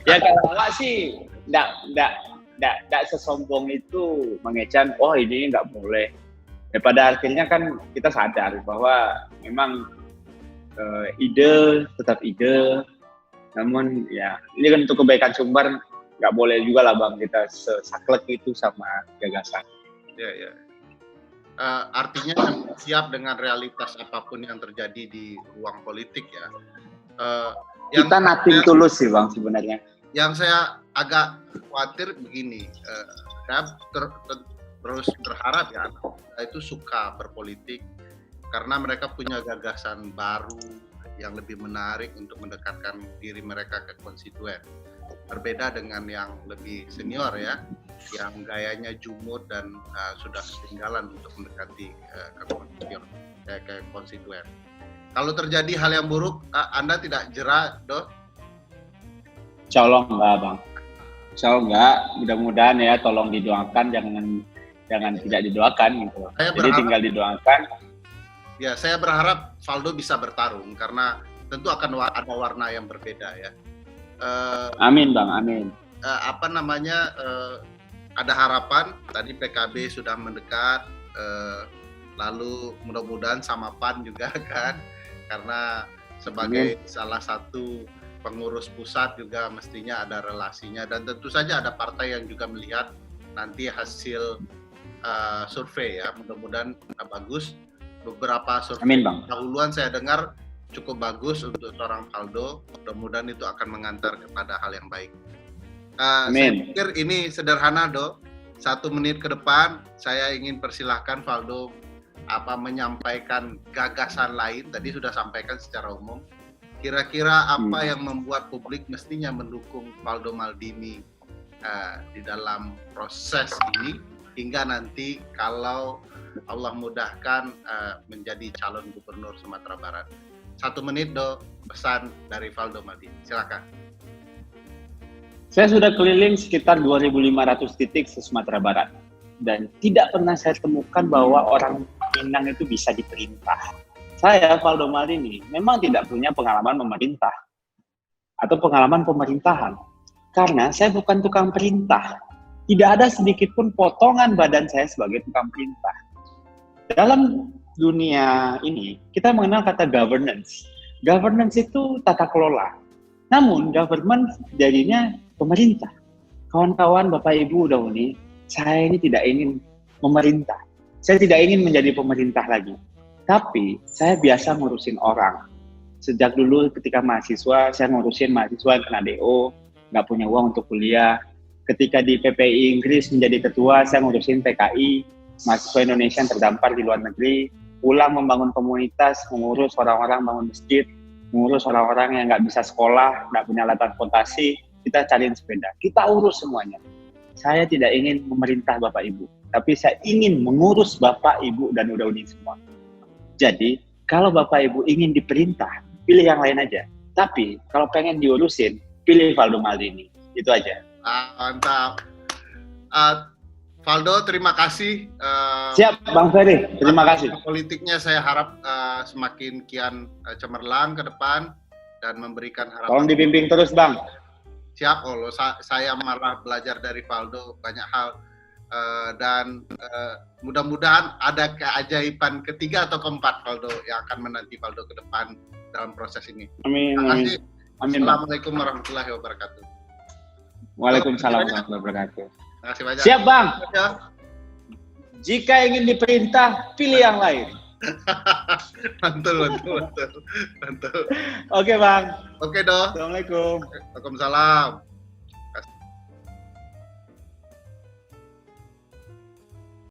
ya kalau nggak sih, nggak sesombong itu mengecan, oh ini nggak boleh. Ya, pada akhirnya kan kita sadar bahwa memang ide tetap ide, namun ya ini kan untuk kebaikan Sumbar nggak boleh juga lah Bang kita sesaklek itu sama gagasan. Ya. Artinya siap dengan realitas apapun yang terjadi di ruang politik ya. Kita nothing tulus sih Bang sebenarnya. Yang saya agak khawatir begini, saya terus berharap ya anak muda itu suka berpolitik karena mereka punya gagasan baru yang lebih menarik untuk mendekatkan diri mereka ke konstituen. Berbeda dengan yang lebih senior ya, yang gayanya jumut dan sudah ketinggalan untuk mendekati ke konstituen. Kalau terjadi hal yang buruk, Anda tidak jera, Do? Insya Allah enggak, Bang. Insya Allah enggak. Mudah-mudahan ya, tolong didoakan, jangan tidak didoakan gitu. Jadi tinggal didoakan. Ya, saya berharap Faldo bisa bertarung karena tentu akan ada warna yang berbeda ya. Amin Bang, amin. Ada harapan. Tadi PKB sudah mendekat, lalu mudah-mudahan sama PAN juga kan, karena sebagai salah satu pengurus pusat juga mestinya ada relasinya, dan tentu saja ada partai yang juga melihat nanti hasil survei ya, mudah-mudahan bagus. Beberapa survei dahuluan saya dengar cukup bagus untuk seorang Faldo, mudah-mudahan itu akan mengantar kepada hal yang baik. Saya pikir ini sederhana, Do. 1 menit ke depan saya ingin persilahkan Faldo menyampaikan gagasan lain. Tadi sudah sampaikan secara umum. Kira-kira apa yang membuat publik mestinya mendukung Faldo Maldini di dalam proses ini hingga nanti kalau Allah mudahkan menjadi calon gubernur Sumatera Barat. 1 menit, Do, pesan dari Faldo Maldini. Silakan. Saya sudah keliling sekitar 2.500 titik di Sumatera Barat. Dan tidak pernah saya temukan bahwa orang Minang itu bisa diperintah. Saya, Valdo Maldini, memang tidak punya pengalaman memerintah atau pengalaman pemerintahan. Karena saya bukan tukang perintah. Tidak ada sedikit pun potongan badan saya sebagai tukang perintah. Dalam dunia ini, kita mengenal kata governance. Governance itu tata kelola. Namun, government jadinya pemerintah. Kawan-kawan, Bapak Ibu Dauni, saya ini tidak ingin memerintah. Saya tidak ingin menjadi pemerintah lagi. Tapi, saya biasa ngurusin orang. Sejak dulu ketika mahasiswa, saya ngurusin mahasiswa yang kena DO, nggak punya uang untuk kuliah. Ketika di PPI Inggris menjadi ketua, saya ngurusin PKI, mahasiswa Indonesia yang terdampar di luar negeri, pulang membangun komunitas, mengurus orang-orang bangun masjid, mengurus orang-orang yang nggak bisa sekolah, nggak punya alat transportasi, kita cariin sepeda, kita urus semuanya. Saya tidak ingin memerintah Bapak Ibu, tapi saya ingin mengurus Bapak Ibu dan Udauni semua. Jadi, kalau Bapak Ibu ingin diperintah, pilih yang lain aja. Tapi, kalau pengen diurusin, pilih Valdo Maldini. Itu aja. Mantap. Valdo, terima kasih. Siap, Bang Ferry. Terima kasih. Politiknya saya harap semakin kian cemerlang ke depan dan memberikan harapan. Tolong dibimbing terus, Bang. Siap, Allah. Saya malah belajar dari Valdo banyak hal. Dan mudah-mudahan ada keajaiban ketiga atau keempat Valdo yang akan menanti Valdo ke depan dalam proses ini. Amin. Terima kasih. Amin. Assalamualaikum warahmatullahi wabarakatuh. Waalaikumsalam warahmatullahi wabarakatuh. Terima kasih banyak. Siap, Bang. Ya. Jika ingin diperintah, pilih yang lain. Mantul. Oke, Bang. Oke, Do. Assalamualaikum. Waalaikumsalam.